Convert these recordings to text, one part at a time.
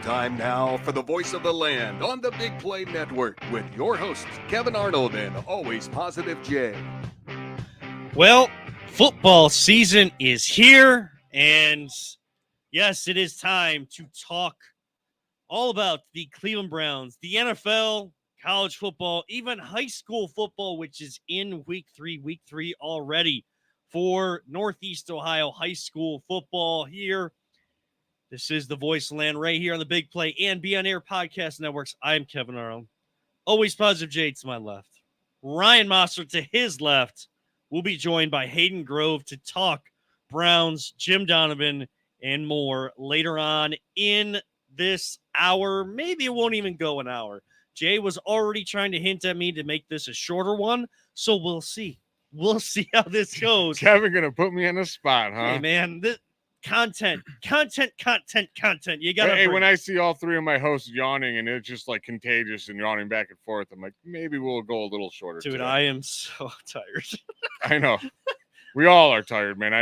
Time now for the voice of the land on the Big Play Network with your hosts, Kevin Arnold and Always Positive Jay. Well, football season is here, and yes, it is time to talk all about the Cleveland Browns, the NFL, college football, even high school football, which is in week three already for Northeast Ohio high school football here. This is the voice of land right here on the Big Play and Be On Air podcast networks. I'm Kevin Arnold. Always Positive Jay to my left. Ryan Mosser to his left. We'll be joined by Hayden Grove to talk Browns, Jim Donovan, and more later on in this hour. Maybe it won't even go an hour. Jay was already trying to hint at me to make this a shorter one, so we'll see. We'll see how this goes. Kevin gonna put me on the spot, huh? Hey, man, this content. You gotta. Hey, when I see all three of my hosts yawning and it's just like contagious and yawning back and forth, I'm like, maybe we'll go a little shorter. Dude, today. I am so tired. I know. We all are tired, man.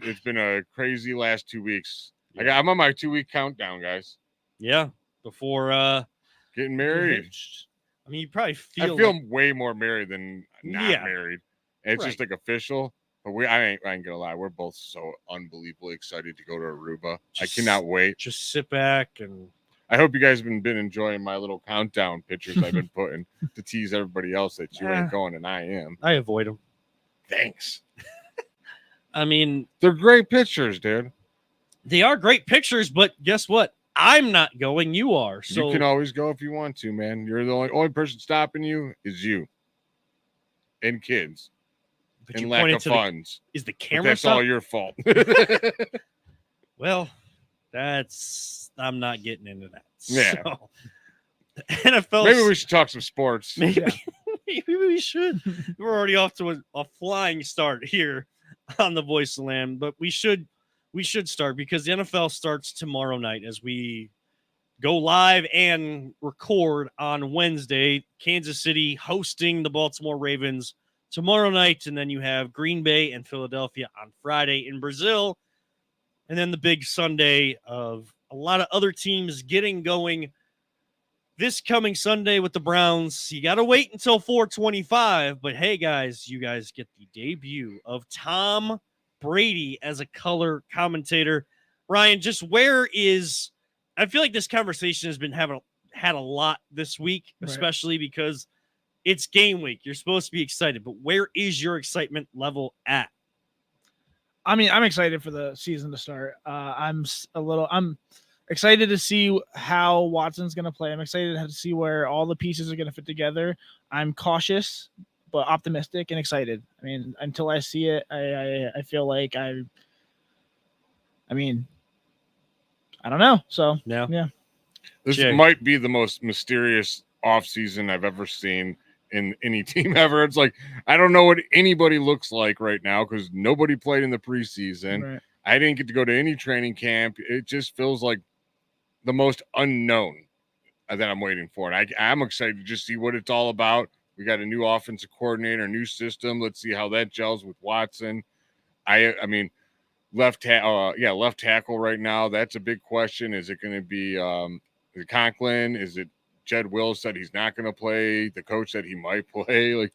It's been a crazy last 2 weeks. Yeah. I'm on my 2-week countdown, guys. Yeah, before Getting married. I mean, you probably feel. I feel way more married than not married. It's Right. just like official. But I ain't gonna lie, we're both so unbelievably excited to go to Aruba. I cannot wait. Just sit back and. I hope you guys have been enjoying my little countdown pictures I've been putting to tease everybody else that you ain't going and I am. I avoid them. Thanks. I mean, They're great pictures, dude. they are great pictures, but guess what? I'm not going. You are. So You can always go if you want to, man. You're the only person stopping you is you and kids but and you lack pointed of to funds. is the But camera? that's all your fault. Well, I'm not getting into that. Yeah. So, the NFL. Maybe we should talk some sports. Maybe we should. We're already off to a flying start here on the Voice of Land, but we should start because the NFL starts tomorrow night as we go live and record on Wednesday. Kansas City hosting the Baltimore Ravens tomorrow night, and then you have Green Bay and Philadelphia on Friday in Brazil, and then the big Sunday of a lot of other teams getting going this coming Sunday with the Browns. You got to wait until 4:25, but hey, guys, you guys get the debut of Tom Brady as a color commentator. Ryan, just where is – I feel like this conversation has been had a lot this week, especially because it's game week. You're supposed to be excited, but where is your excitement level at? I mean, I'm excited for the season to start. I'm excited to see how Watson's going to play. I'm excited to see where all the pieces are going to fit together. I'm cautious, but optimistic and excited. I mean, until I see it, I feel like I don't know. So, yeah. This Jay. might be the most mysterious offseason I've ever seen in any team ever. It's like, I don't know what anybody looks like right now because nobody played in the preseason. Right. I didn't get to go to any training camp. It just feels like the most unknown that I'm waiting for. And I'm excited to just see what it's all about. We got a new offensive coordinator, new system. Let's see how that gels with Watson. I mean, left tackle right now. That's a big question. Is it going to be is it Conklin? Is it Jed Wills said he's not going to play? The coach said he might play. Like,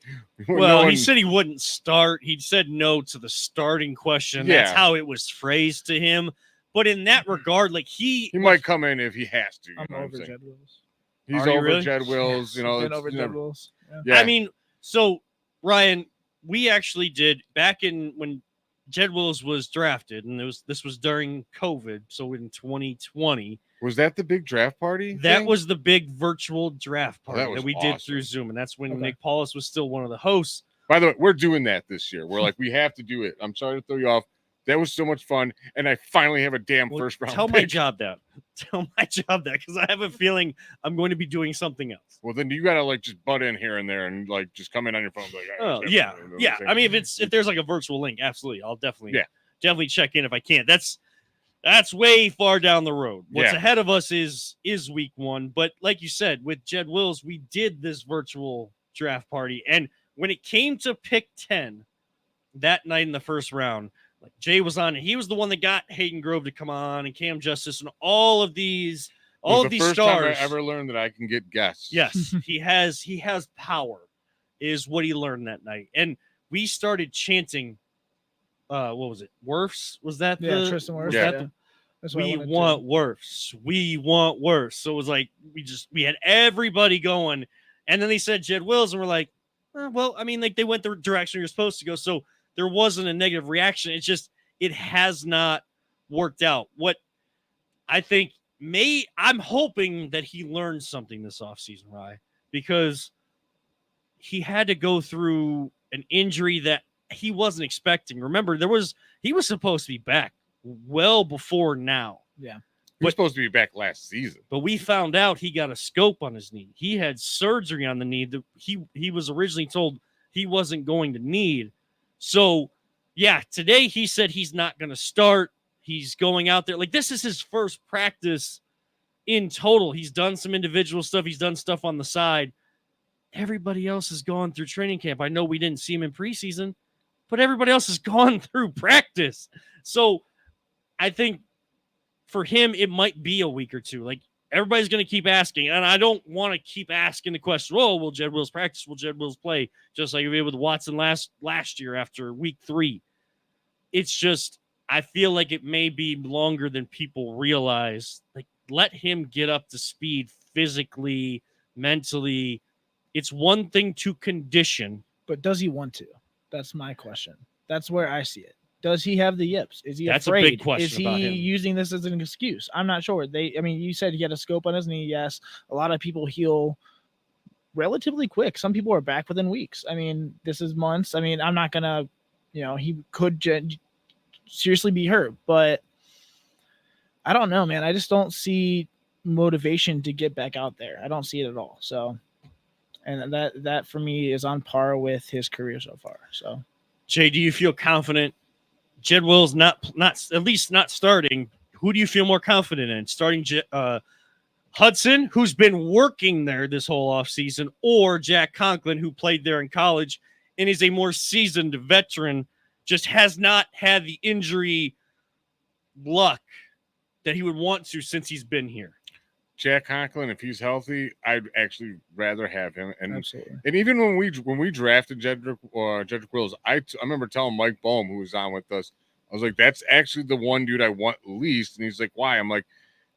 He said he wouldn't start. He said no to the starting question. Yeah. That's how it was phrased to him. But in that regard, like he might come in if he has to. I'm over Jed Wills. He's Are you over really? Jed Wills. You know, Been over Jed Wills. Yeah. I mean, so Ryan, we actually did back in when Jed Wills was drafted, and this was during COVID, so in 2020. Was that the big draft party? That thing? was the big virtual draft party that was that we did awesome. through Zoom, and that's when Okay. Nick Paulus was still one of the hosts. By the way, we're doing that this year. We're like, we have to do it. I'm sorry to throw you off. That was so much fun, and I finally have a damn Well, first round. Tell my pick. job that. Tell my job that because I have a feeling I'm going to be doing something else. Well, then you gotta like just butt in here and there and like just come in on your phone. Like, Oh yeah. I mean, if there's like a virtual link, absolutely, I'll definitely check in if I can. That's way far down the road. What's ahead of us is week one. But like you said, with Jed Wills, we did this virtual draft party, and when it came to pick 10 that night in the first round, like Jay was on, and he was the one that got Hayden Grove to come on and Cam Justice and all of these All was of the these first stars. time I ever learned that I can get guests. Yes, he has power, is what he learned that night. And we started chanting. What was it? Wirfs? Was that Yeah, the Tristan Wirfs. was Yeah. that the That's what I we wanted want Wirfs. We want Wirfs. So it was like we had everybody going, and then they said Jed Wills, and we're like, well, I mean, like they went the direction you're supposed to go, so there wasn't a negative reaction. It's just it has not worked out. What I think I'm hoping that he learned something this offseason, Rye, because he had to go through an injury that he wasn't expecting. Remember, he was supposed to be back well before now. Yeah. He was supposed to be back last season. But we found out he got a scope on his knee. He had surgery on the knee that he was originally told he wasn't going to need. So, yeah, today he said he's not going to start. He's going out there. Like, this is his first practice in total. He's done some individual stuff. He's done stuff on the side. Everybody else has gone through training camp. I know we didn't see him in preseason, but everybody else has gone through practice. So I think for him, it might be a week or two. Like, everybody's going to keep asking, and I don't want to keep asking the question, oh, will Jed Wills practice? Will Jed Wills play? Just like we did with Watson last year after week 3. It's just, I feel like it may be longer than people realize. Like, let him get up to speed physically, mentally. It's one thing to condition. But does he want to? That's my question. That's where I see it. Does he have the yips? Is he That's afraid? a big question Is he about him. using this as an excuse? I'm not sure. You said he had a scope on his knee. Yes. A lot of people heal relatively quick. Some people are back within weeks. I mean, this is months. I mean, I'm not going to, he could seriously be hurt, but I don't know, man. I just don't see motivation to get back out there. I don't see it at all. So, and that for me is on par with his career so far. So, Jay, do you feel confident Jed Wills not at least not starting? Who do you feel more confident in? Starting Hudson, who's been working there this whole offseason, or Jack Conklin, who played there in college and is a more seasoned veteran, just has not had the injury luck that he would want to since he's been here? Jack Conklin, if he's healthy, I'd actually rather have him. And absolutely. And even when we drafted Jedrick Wills, I remember telling Mike Boehm, who was on with us, I was like, that's actually the one dude I want least. And he's like, why? I'm like,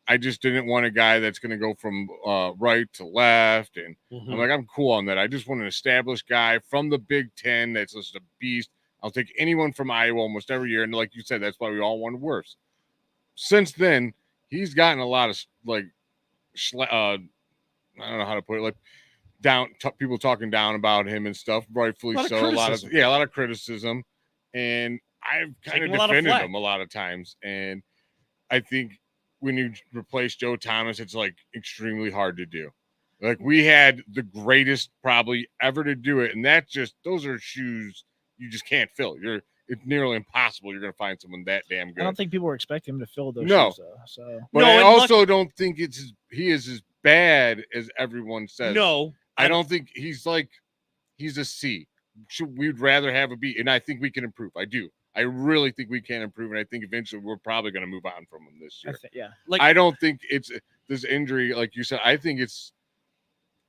I just didn't want a guy that's going to go from right to left. And I'm like, I'm cool on that. I just want an established guy from the Big Ten that's just a beast. I'll take anyone from Iowa almost every year. And like you said, that's why we all wanted Wirfs. Since then, he's gotten a lot of I don't know how to put it, like people talking down about him and stuff, rightfully so. A lot of criticism, and I've kind of defended him a lot of times. And I think when you replace Joe Thomas, it's like extremely hard to do. Like, we had the greatest probably ever to do it, and those are shoes you just can't fill. It's nearly impossible you're going to find someone that damn good. I don't think people were expecting him to fill those shoes, though. So, but I also don't think he is as bad as everyone says. No, I don't think he's a C. We'd rather have a B, and I think we can improve. I do. I really think we can improve, and I think eventually we're probably going to move on from him this year. I don't think it's this injury, like you said. I think it's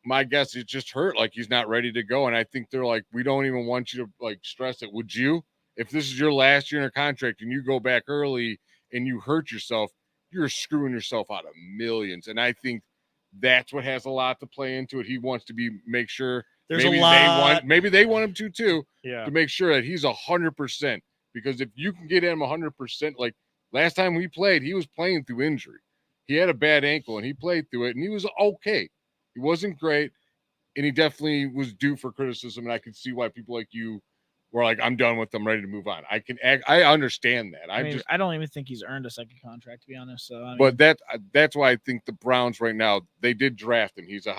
my guess. It's just hurt. Like, he's not ready to go, and I think they're like, we don't even want you to stress it. Would you? If this is your last year in a contract and you go back early and you hurt yourself, you're screwing yourself out of millions. And I think that's what has a lot to play into it. He wants to make sure there's a lot. Maybe they want him to too. Yeah. To make sure that he's 100%. Because if you can get him 100%, like last time we played, he was playing through injury. He had a bad ankle and he played through it and he was okay. He wasn't great, and he definitely was due for criticism. And I can see why people like you were like, I'm done with them, ready to move on. I understand that. I don't even think he's earned a second contract, to be honest. So, but that's why I think the Browns right now, they did draft him. He's a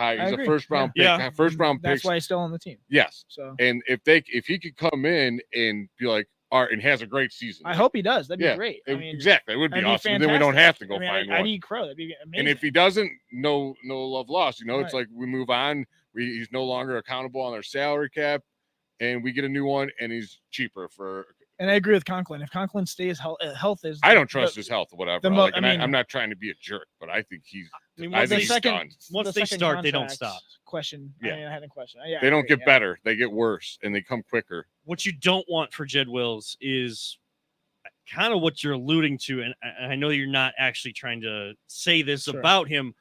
first round pick. Yeah. First round pick. That's why he's still on the team. Yes. So, and if he could come in and be like, all right, and has a great season. I hope he does. That'd be great. Exactly. It would be awesome. Then we don't have to go find one. ID Crow. That'd be amazing. And if he doesn't, no love lost. It's like we move on. He's no longer accountable on our salary cap. And we get a new one, and he's cheaper for. And I agree with Conklin. If Conklin stays health is. I don't trust his health or whatever. I'm not trying to be a jerk, but I think he's I mean, I once think they he's second- done. once The they second start, they don't contract stop. Question. Yeah. I had a question. Yeah, They I don't agree, get better. They get worse, and they come quicker. What you don't want for Jed Wills is kind of what you're alluding to, and I know you're not actually trying to say this Sure. about him,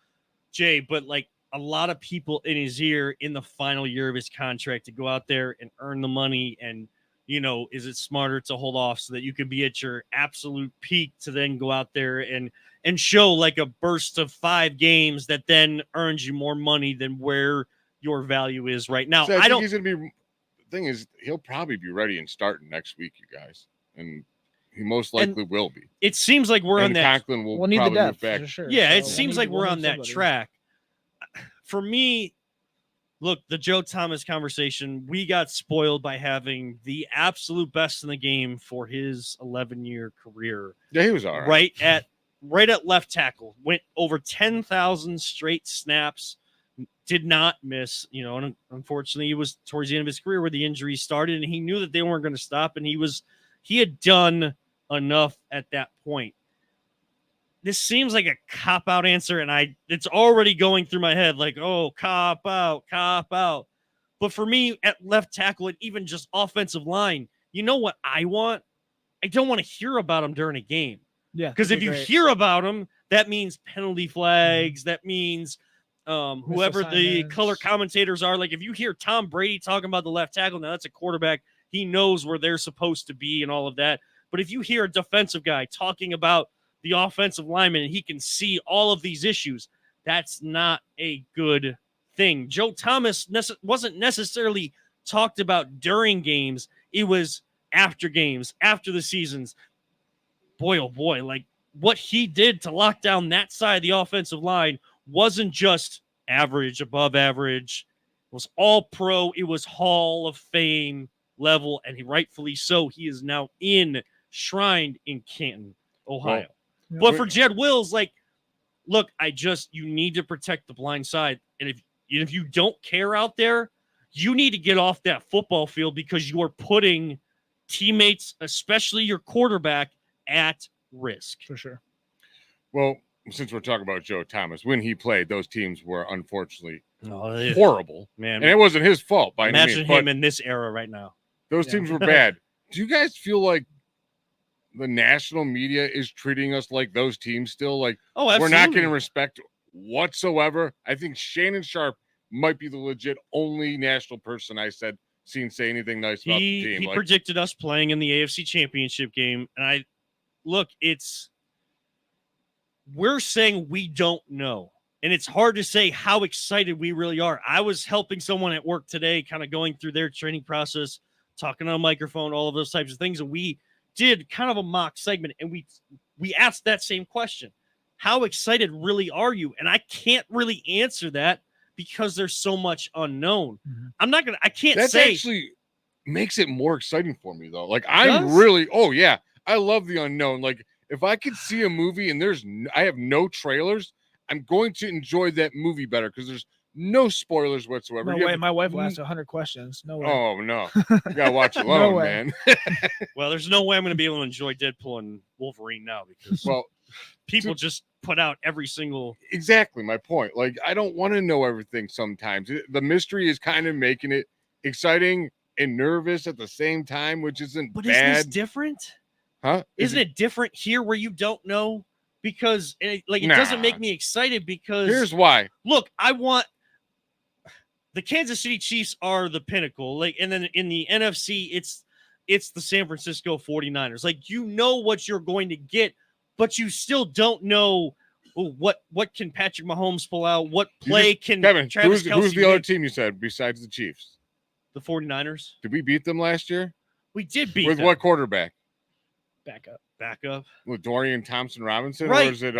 Jay, but like a lot of people in his ear in the final year of his contract to go out there and earn the money, and is it smarter to hold off so that you can be at your absolute peak to then go out there and show like a burst of 5 games that then earns you more money than where your value is right now? So I I think don't. he's going to be. The thing is, he'll probably be ready and starting next week, you guys, and he most likely will be. It seems like we're on And that. Conklin will We'll need the probably move depth back. for sure. Yeah, it So seems like we're on that somebody. track. For me, look, the Joe Thomas conversation, we got spoiled by having the absolute best in the game for his 11-year career. Yeah, he was all right. Right at left tackle. Went over 10,000 straight snaps. Did not miss, and unfortunately he was towards the end of his career where the injuries started, and he knew that they weren't going to stop, and he had done enough at that point. This seems like a cop-out answer, and it's already going through my head like, oh, cop out. But for me, at left tackle and even just offensive line, you know what I want? I don't want to hear about him during a game. Yeah, Because if you hear about him, that means penalty flags. That means whoever the color commentators are. Like if you hear Tom Brady talking about the left tackle, now that's a quarterback. He knows where they're supposed to be and all of that. But if you hear a defensive guy talking about the offensive lineman and he can see all of these issues, that's not a good thing. Joe Thomas wasn't necessarily talked about during games. It was after games, after the seasons. Boy, oh boy, like what he did to lock down that side of the offensive line wasn't just average, above average. It was all pro. It was Hall of Fame level, and he rightfully so. He is now enshrined in Canton, Ohio. But for Jed Wills, like, look, you need to protect the blind side. And if you don't care out there, you need to get off that football field because you are putting teammates, especially your quarterback, at risk. For sure. Well, since we're talking about Joe Thomas, when he played, those teams were unfortunately Oh, horrible. man. And it wasn't his fault by any means. Imagine him in this era right now. Those teams were bad. Do you guys feel like the national media is treating us like those teams still? Like, Oh, absolutely. we're not getting respect whatsoever. I think Shannon Sharp might be the legit only national person I seen say anything nice about the team. He predicted us playing in the AFC Championship game, and we're saying we don't know, and it's hard to say how excited we really are. I was helping someone at work today, kind of going through their training process, talking on a microphone, all of those types of things, and we did kind of a mock segment, and we asked that same question: how excited really are you? And I can't really answer that because there's so much unknown. Mm-hmm. I can't that say. Actually makes it more exciting for me though. Like I love the unknown. Like if I could see a movie and I have no trailers, I'm going to enjoy that movie better because there's no spoilers whatsoever. No way. My wife will ask 100 questions. No way. Oh no, you gotta watch it alone, No man. Well, there's no way I'm going to be able to enjoy Deadpool and Wolverine now because people just put out every single. Exactly my point. Like I don't want to know everything. Sometimes the mystery is kind of making it exciting and nervous at the same time, which isn't But bad. Isn't this different? Huh? Isn't it different here where you don't know? Because it doesn't make me excited because here's why. Look, the Kansas City Chiefs are the pinnacle. Like, and then in the NFC, it's the San Francisco 49ers. Like, you know what you're going to get, but you still don't know what can Patrick Mahomes pull out, what play can Kevin, Travis Kelce who's the other make? team you said besides the Chiefs? The 49ers. Did we beat them last year? We did beat With them. what quarterback? Back up. With Dorian Thompson-Robinson? Right. Or is it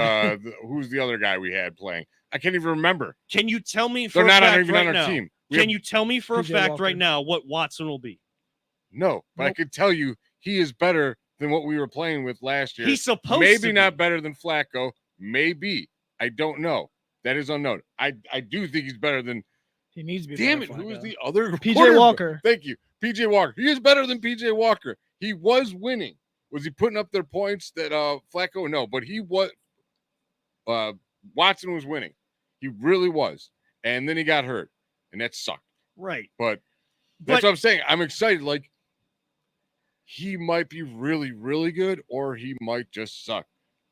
who's the other guy we had playing? I can't even remember. Can you tell me for They're a not fact even right on our now? team. Can you tell me for a PJ fact Walker. right now what Watson will be? No, but I could tell you he is better than what we were playing with last year. He's supposed to Maybe be. not better than Flacco. Maybe. I don't know. That is unknown. I do think he's better than. He needs to be. Damn it! better Who is Flacco. the other? PJ quarterback? Walker. Thank you, PJ Walker. He is better than PJ Walker. He was winning. Was he putting up their points that Flacco? No, but he was. Watson was winning. He really was. And then he got hurt, and that sucked. Right. But that's what I'm saying. I'm excited. Like, he might be really, really good, or he might just suck.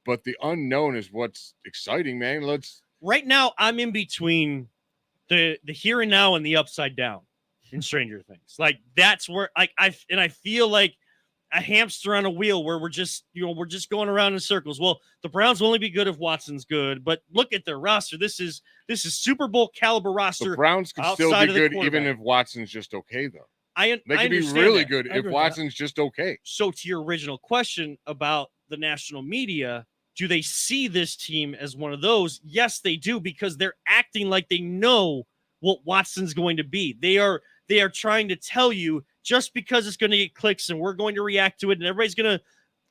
But the unknown is what's exciting, man. Right now, I'm in between the here and now and the upside down in Stranger Things. Like, that's where I feel like a hamster on a wheel where we're just going around in circles. Well, the Browns will only be good if Watson's good, but look at their roster. This is Super Bowl caliber roster. The Browns can still be good even if Watson's just okay, though. They can be really good if Watson's just okay. So to your original question about the national media, do they see this team as one of those? Yes, they do, because they're acting like they know what Watson's going to be. They are trying to tell you, just because it's going to get clicks and we're going to react to it and everybody's going to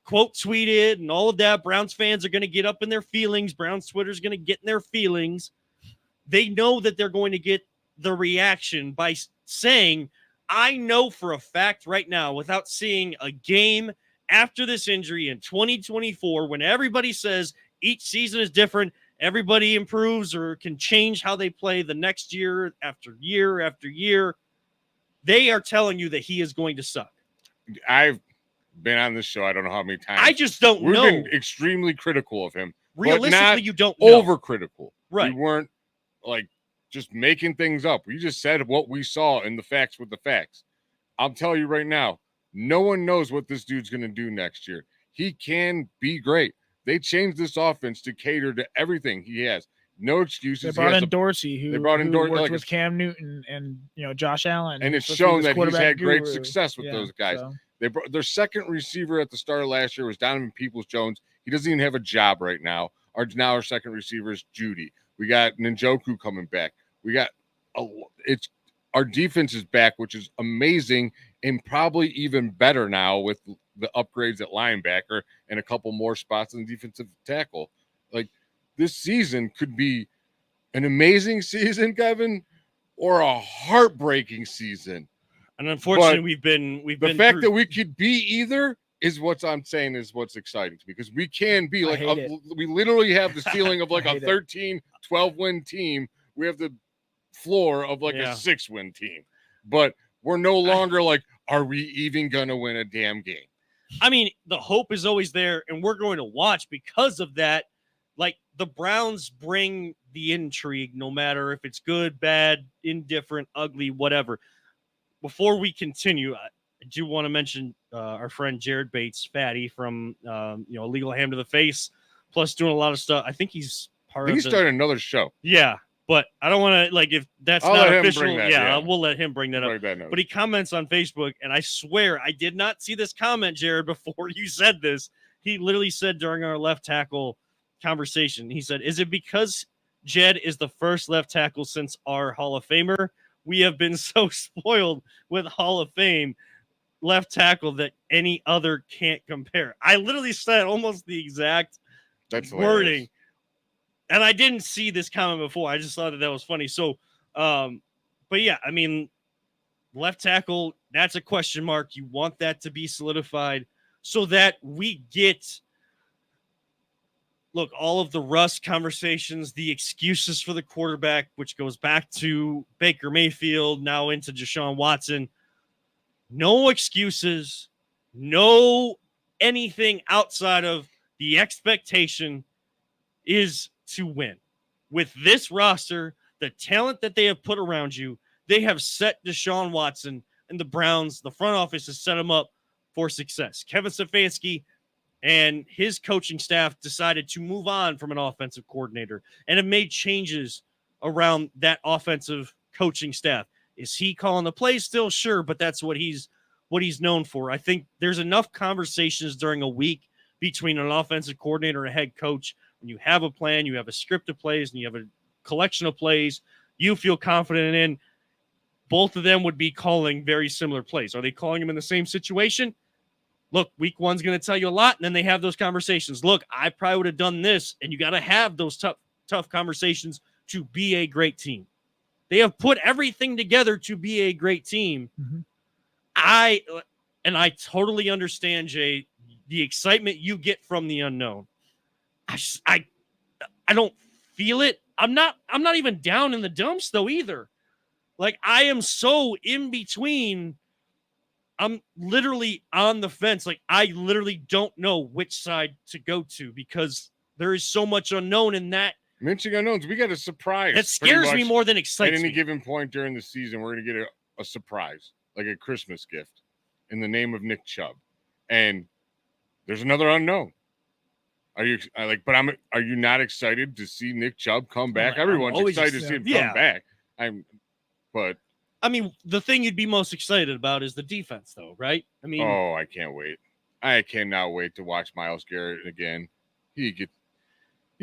quote tweet it and all of that. Browns fans are going to get up in their feelings. Browns Twitter's going to get in their feelings. They know that they're going to get the reaction by saying, I know for a fact right now, without seeing a game after this injury in 2024, when everybody says each season is different, everybody improves or can change how they play the next year after year after year, they are telling you that he is going to suck. I've been on this show, I don't know how many times. I just don't know. We've been extremely critical of him. Realistically, you don't know. Overcritical. Right. We weren't like just making things up. We just said what we saw and the facts with the facts. I'll tell you right now, no one knows what this dude's going to do next year. He can be great. They changed this offense to cater to everything he has. No excuses. They brought in Dorsey, who worked with Cam Newton and Josh Allen, and it's shown that he's had great success with those guys. So. They brought their second receiver at the start of last year was Donovan Peoples-Jones. He doesn't even have a job right now. Our second receiver is Judy. We got Njoku coming back. We got our defense is back, which is amazing and probably even better now with the upgrades at linebacker and a couple more spots in defensive tackle. Like, this season could be an amazing season, Kevin, or a heartbreaking season. And unfortunately, we've been the fact that we could be either is what I'm saying is what's exciting to me, because we can be like we literally have the ceiling of like a 13, 12-win team. We have the floor of like a 6-win team, but we're no longer like, are we even gonna win a damn game? I mean, the hope is always there, and we're going to watch because of that. Like, the Browns bring the intrigue, no matter if it's good, bad, indifferent, ugly, whatever. Before we continue, I do want to mention our friend Jared Bates, Fatty from Illegal Ham to the Face, plus doing a lot of stuff. I think he's He started another show. Yeah, but I don't want to, like, if that's I'll not let him official. bring that, Yeah, we'll let him bring that up. But he comments on Facebook, and I swear I did not see this comment, Jared, before you said this. He literally said during our left tackle conversation, he said, "Is it because Jed is the first left tackle since our Hall of Famer? We have been so spoiled with Hall of Fame left tackle that any other can't compare." I literally said almost the exact wording. And I didn't see this comment before. I just thought that was funny. So, but yeah, I mean, left tackle, that's a question mark. You want that to be solidified so that we get, look, all of the rust conversations, the excuses for the quarterback, which goes back to Baker Mayfield, now into Deshaun Watson. No excuses, no anything outside of the expectation is to win. With this roster, the talent that they have put around you, they have set Deshaun Watson and the Browns, the front office has set him up for success. Kevin Stefanski and his coaching staff decided to move on from an offensive coordinator and have made changes around that offensive coaching staff. Is he calling the plays still? Sure, but that's what he's known for. I think there's enough conversations during a week between an offensive coordinator and a head coach. When you have a plan, you have a script of plays, and you have a collection of plays you feel confident in, both of them would be calling very similar plays. Are they calling them in the same situation? Look, week one's going to tell you a lot, and then they have those conversations. Look, I probably would have done this, and you got to have those tough conversations to be a great team. They have put everything together to be a great team. Mm-hmm. I totally understand, Jay, the excitement you get from the unknown. I don't feel it. I'm not even down in the dumps though either. Like I am so in between. I'm literally on the fence. Like I literally don't know which side to go to because there is so much unknown in that. Mentioning unknowns, we got a surprise. That scares me more than At excites any me. given point during the season, we're going to get a surprise, like a Christmas gift in the name of Nick Chubb. And there's another unknown. Are you not excited to see Nick Chubb come back? I'm Everyone's always excited to see him excited. come back. I mean, the thing you'd be most excited about is the defense, though, right? I mean, I can't wait. I cannot wait to watch Myles Garrett again. He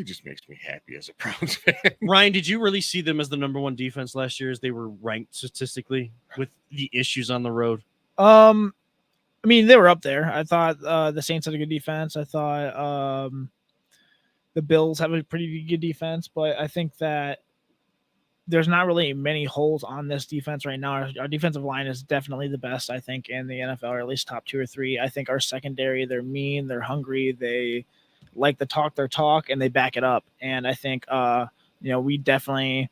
just makes me happy as a Browns fan. Ryan, did you really see them as the number one defense last year as they were ranked statistically with the issues on the road? I mean, they were up there. I thought the Saints had a good defense. I thought the Bills have a pretty good defense, but I think that there's not really many holes on this defense right now. Our defensive line is definitely the best, I think, in the NFL, or at least top 2 or 3. I think our secondary, they're mean, they're hungry, they like to talk their talk, and they back it up. And I think, we definitely,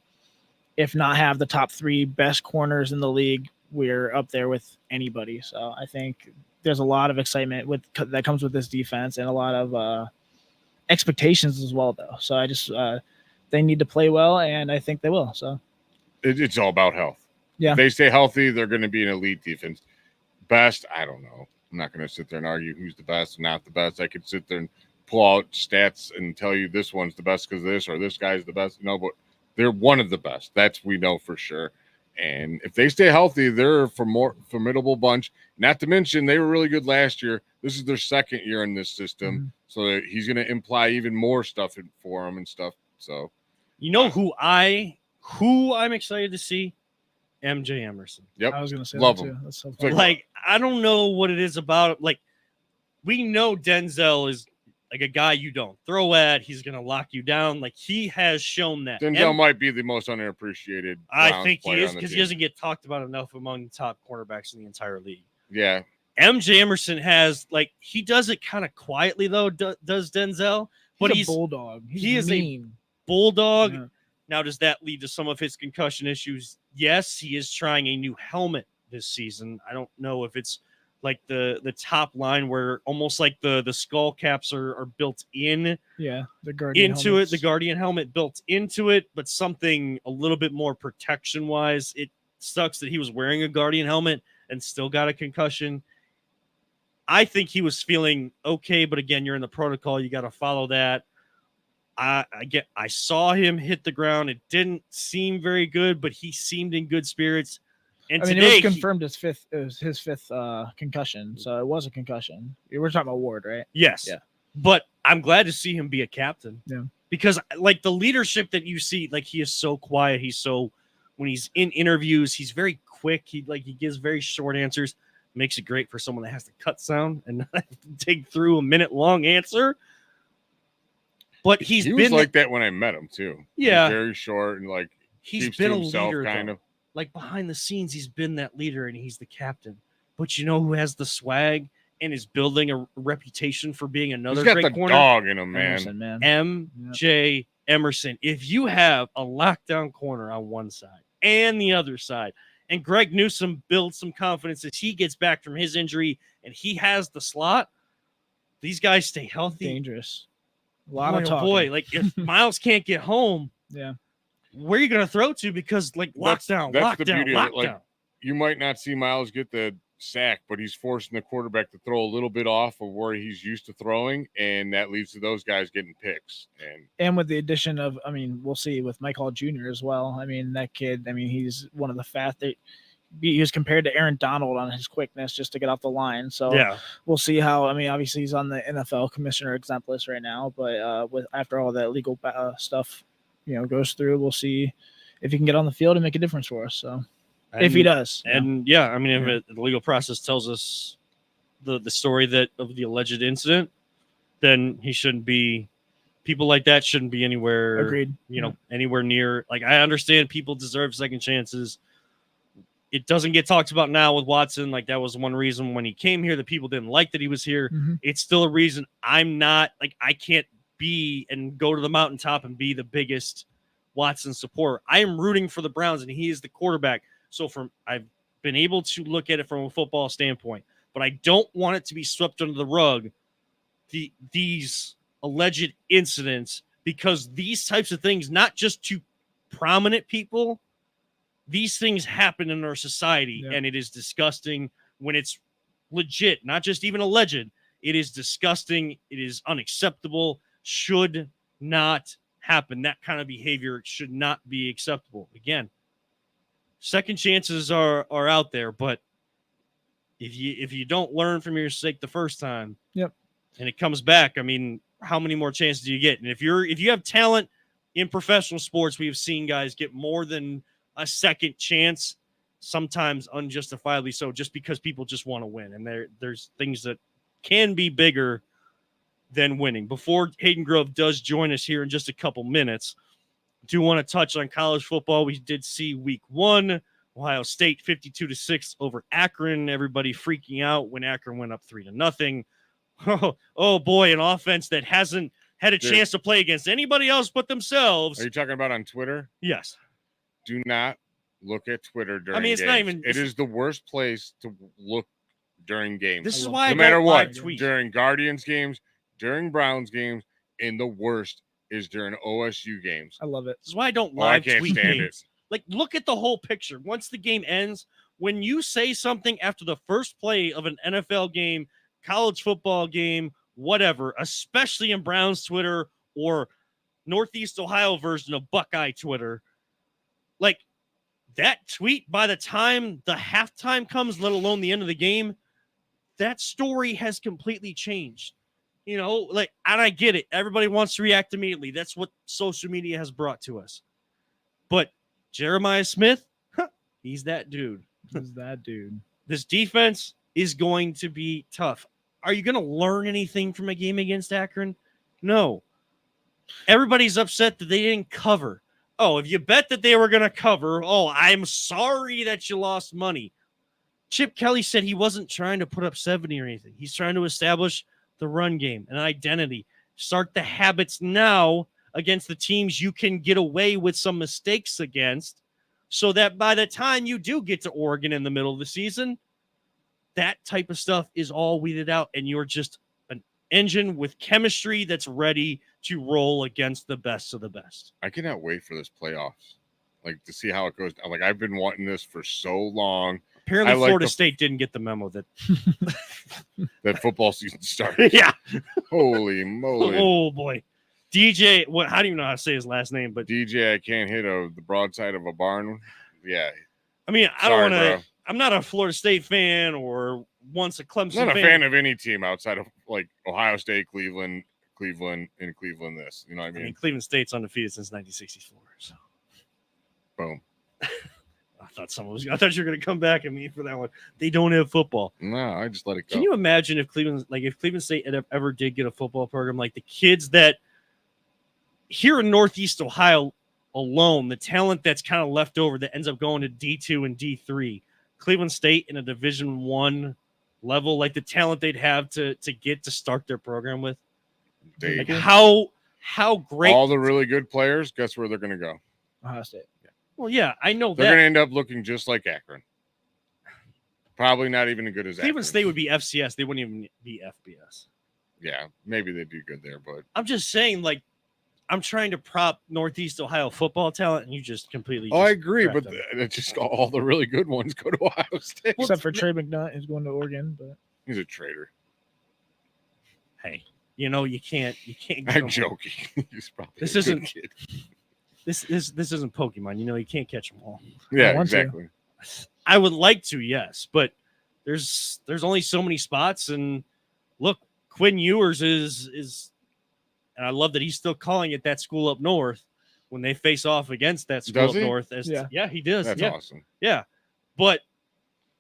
if not have the top 3 best corners in the league, we're up there with anybody. So I think there's a lot of excitement that comes with this defense and a lot of expectations as well, though. So I just they need to play well, and I think they will. So it's all about health. Yeah. If they stay healthy, they're going to be an elite defense. Best, I don't know. I'm not going to sit there and argue who's the best and not the best. I could sit there and pull out stats and tell you this one's the best because of this or this guy's the best. No, but they're one of the best. That's we know for sure. And if they stay healthy, they're a more formidable bunch. Not to mention, they were really good last year. This is their second year in this system. Mm-hmm. So he's going to imply even more stuff for them and stuff. So, you know who I'm excited to see? MJ Emerson. Yep. I was going to say Love that too. him. That's so Like, fun. Like, I don't know what it is about it. Like, we know Denzel is like a guy you don't throw at. He's going to lock you down. Like, he has shown that. Denzel might be the most underappreciated. I Browns think he player is on the because he team. doesn't get talked about enough among the top cornerbacks in the entire league. Yeah. MJ Emerson has, like, he does it kind of quietly, though, does Denzel. But he's a bulldog. he is mean. a bulldog. Yeah. Now, does that lead to some of his concussion issues? Yes, he is trying a new helmet this season. I don't know if it's like the top line where almost like the skull caps are built in Yeah, the Guardian into helmets. it, the Guardian helmet built into it, but something a little bit more protection wise. It sucks that he was wearing a Guardian helmet and still got a concussion. I think he was feeling okay, but again, you're in the protocol. You got to follow that. I saw him hit the ground. It didn't seem very good, but he seemed in good spirits. And I mean, today, it was confirmed it was his fifth concussion, so it was a concussion. We're talking about Ward, right? yes. Yeah. But I'm glad to see him be a captain. Yeah. Because like the leadership that you see, like he is so quiet. When he's in interviews, he's very quick. He gives very short answers. Makes it great for someone that has to cut sound and not have to dig through a minute-long answer. But he was like that when I met him too. Yeah. He was very short and like he's keeps been to a himself leader, kind though. of. Like behind the scenes, he's been that leader and he's the captain. But you know who has the swag and is building a reputation for being another He's got great the corner? dog in him, man. Emerson, man. MJ Emerson. If you have a lockdown corner on one side and the other side, and Greg Newsome builds some confidence as he gets back from his injury and he has the slot, these guys stay healthy. Dangerous. A lot of Boy, talking. oh boy, like if Miles can't get home, Yeah. where are you going to throw to? Because like That's the beauty of it. Like, lockdown. you might not see Miles get the sack, but he's forcing the quarterback to throw a little bit off of where he's used to throwing, and that leads to those guys getting picks. And with the addition of, I mean, we'll see with Mike Hall Jr. as well. I mean, that kid, I mean, he's one of the fastest. He was compared to Aaron Donald on his quickness just to get off the line. So Yeah. we'll see how. I mean, obviously he's on the NFL commissioner exempt list right now, but with after all that legal stuff, goes through, we'll see if he can get on the field and make a difference for us. So if he does, And yeah, I mean, if the legal process tells us the story of the alleged incident, then he shouldn't be. People like that shouldn't be anywhere. Agreed. Anywhere near. Like I understand people deserve second chances. It doesn't get talked about now with Watson. Like that was one reason when he came here that people didn't like that he was here. Mhm. It's still a reason I'm not like I can't be and go to the mountaintop and be the biggest Watson supporter. I am rooting for the Browns, and he is the quarterback. So I've been able to look at it from a football standpoint, but I don't want it to be swept under the rug, these alleged incidents, because these types of things, not just to prominent people, these things happen in our society, and it is disgusting when it's legit, not just even alleged. It is disgusting. It is unacceptable. Should not happen. That kind of behavior should not be acceptable. Again, second chances are out there, but if you don't learn from your mistake the first time, and it comes back, I mean, how many more chances do you get? And if you have talent in professional sports, we have seen guys get more than a second chance, sometimes unjustifiably so, just because people just want to win. And there's things that can be bigger than winning. Before Hayden Grove does join us here in just a couple minutes, I do want to touch on college football. We did see week 1, Ohio State 52-6 over Akron. Everybody freaking out when Akron went up 3-0. Oh boy, an offense that hasn't had a chance to play against anybody else but themselves. Are you talking about on Twitter? Yes. Do not look at Twitter during games. It's not even. It is the worst place to look during games. This is why no I matter don't what, tweet. during Guardians games, during Browns games, and the worst is during OSU games. I love it. This is why I don't I live can't tweet stand games. it. Like, look at the whole picture. Once the game ends, when you say something after the first play of an NFL game, college football game, whatever, especially in Browns Twitter or Northeast Ohio version of Buckeye Twitter, like that tweet, by the time the halftime comes, let alone the end of the game, that story has completely changed. You know, like, and I get it. Everybody wants to react immediately. That's what social media has brought to us. But Jeremiah Smith, he's that dude. He's that dude. This defense is going to be tough. Are you going to learn anything from a game against Akron? No. Everybody's upset that they didn't cover. Oh, if you bet that they were going to cover, I'm sorry that you lost money. Chip Kelly said he wasn't trying to put up 70 or anything. He's trying to establish the run game, an identity. Start the habits now against the teams you can get away with some mistakes against, so that by the time you do get to Oregon in the middle of the season, that type of stuff is all weeded out, and you're just an engine with chemistry that's ready to roll against the best of the best. I cannot wait for this playoffs, like, to see how it goes. Like, I've been wanting this for so long. Apparently, Florida State didn't get the memo that that football season started. Yeah. Holy moly. Oh boy. DJ, I don't even know how to say his last name, but DJ, I can't hit the broadside of a barn. Yeah. I mean, I don't want Sorry, to. I'm not a Florida State fan or once a Clemson I'm not a fan. fan of any team outside of, like, Ohio State, Cleveland, and Cleveland. This, you know what I mean? I mean, Cleveland State's undefeated since 1964. So, Boom. I thought you were going to come back at me for that one. They don't have football. No, I just let it go. Can you imagine if Cleveland State ever did get a football program, like the kids that here in Northeast Ohio alone, the talent that's kind of left over that ends up going to D2 and D3, Cleveland State in a Division I level, like the talent they'd have to get to start their program with. Like how great. All the really good players, guess where they're going to go? Ohio State. Well, yeah, I know They're that. going to end up looking just like Akron. Probably not even as good as Cleveland Akron. State would be FCS. They wouldn't even be FBS. Yeah, maybe they'd do good there, but I'm just saying, like, I'm trying to prop Northeast Ohio football talent, and you just completely. I agree, crapped but on it. it's just all the really good ones go to Ohio State. Except for Trey McNutt, who's going to Oregon. But He's a traitor. Hey, you know you can't. I'm joking. He's probably This a isn't- good kid. This isn't Pokemon. You know you can't catch them all. Yeah, want to. exactly. I would like to, yes, but there's only so many spots, and look, Quinn Ewers is, and I love that he's still calling it that school up north when they face off against that school Does up he? north. Yeah, he does. That's yeah, awesome. yeah, but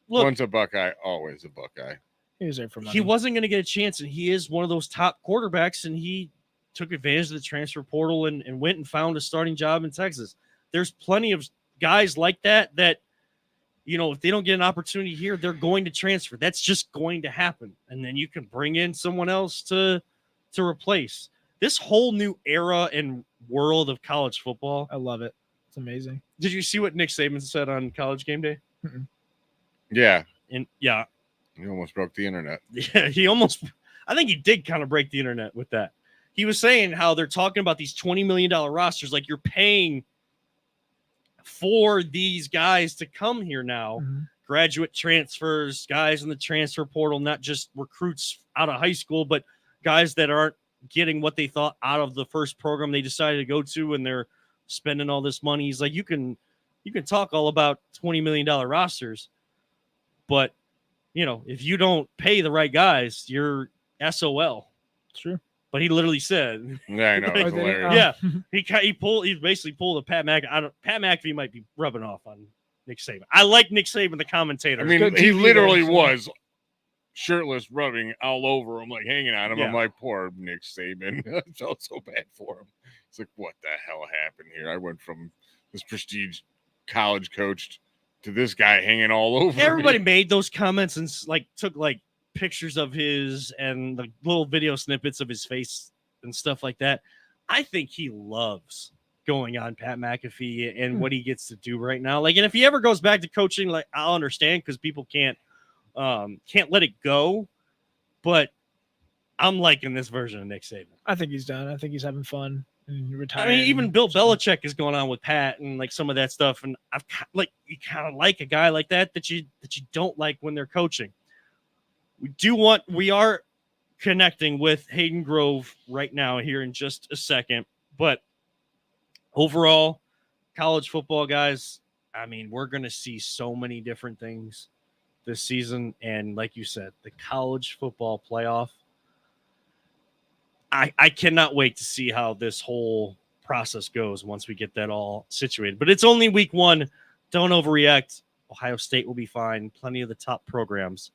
look, Once a Buckeye, always a Buckeye. he was there for money. he wasn't going to get a chance, and he is one of those top quarterbacks, and he took advantage of the transfer portal and went and found a starting job in Texas. There's plenty of guys like that, you know, if they don't get an opportunity here, they're going to transfer. That's just going to happen. And then you can bring in someone else to replace. this whole new era and world of college football. I love it. It's amazing. Did you see what Nick Saban said on College Game Day? Yeah. And yeah, You almost broke the internet. yeah, I think he did kind of break the internet with that. He was saying how they're talking about these $20 million rosters, like you're paying for these guys to come here now. Graduate transfers, guys in the transfer portal, not just recruits out of high school, but guys that aren't getting what they thought out of the first program they decided to go to, and they're spending all this money. He's like, you can talk all about $20 million rosters, but if you don't pay the right guys, you're SOL. Sure. But he literally said, Yeah, I know. It's hilarious. yeah, he basically pulled a Pat McAfee. Pat McAfee might be rubbing off on Nick Saban. I like Nick Saban, the commentator. I mean, he literally was shirtless, rubbing all over him, like hanging on him. Yeah. I'm like, poor Nick Saban. I felt so bad for him. It's like, what the hell happened here? I went from this prestige college coach to this guy hanging all over Everybody me. made those comments and took pictures of his and the little video snippets of his face and stuff like that. I think he loves going on Pat McAfee and what he gets to do right now. And if he ever goes back to coaching, I'll understand, because people can't let it go. But I'm liking this version of Nick Saban. I think he's done. I think he's having fun and retired. I mean, even Bill Belichick is going on with Pat and some of that stuff. And you kind of like a guy like that you don't like when they're coaching. We are connecting with Hayden Grove right now here in just a second, but overall, college football, guys, I mean, we're going to see so many different things this season. And like you said, the college football playoff, I cannot wait to see how this whole process goes once we get that all situated. But it's only week 1. Don't overreact. Ohio State will be fine. Plenty of the top programs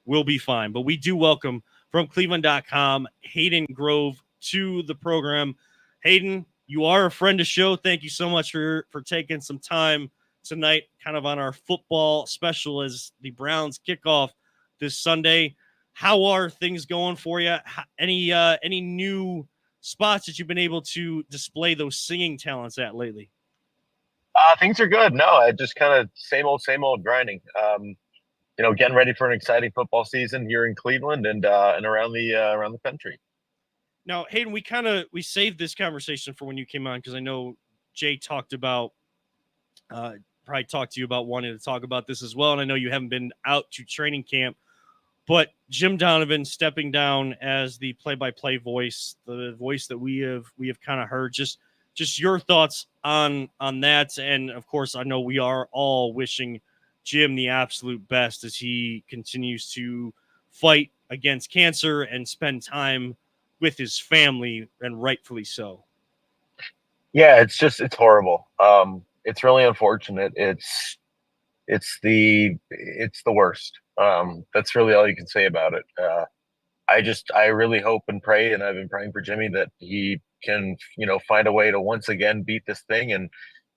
will be fine. But we do welcome from Cleveland.com, Hayden Grove to the program. Hayden, you are a friend of the show. Thank you so much for taking some time tonight, kind of on our football special as the Browns kick off this Sunday. How are things going for you? Any new spots that you've been able to display those singing talents at lately? Things are good. No, I just kind of same old grinding. Getting ready for an exciting football season here in Cleveland and around the country. Now, Hayden, we saved this conversation for when you came on, because I know Jay probably talked to you about wanting to talk about this as well, and I know you haven't been out to training camp, but Jim Donovan stepping down as the play-by-play voice, the voice that we have kind of heard. Just your thoughts on that, and of course, I know we are all wishing Jim the absolute best as he continues to fight against cancer and spend time with his family, and rightfully so. Yeah, it's horrible. It's really unfortunate. It's the worst. That's really all you can say about it. I really hope and pray, and I've been praying for Jimmy, that he can, find a way to once again beat this thing, and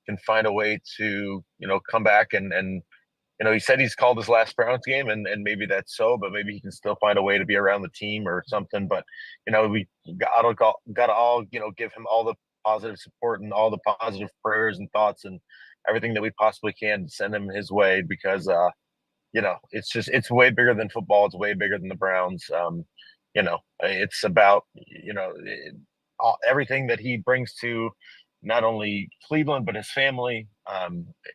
can find a way to, come back and he said he's called his last Browns game, and maybe that's so, but maybe he can still find a way to be around the team or something. But, we got to all, give him all the positive support and all the positive prayers and thoughts and everything that we possibly can to send him his way, because, it's way bigger than football. It's way bigger than the Browns. It's about, everything that he brings to not only Cleveland, but his family.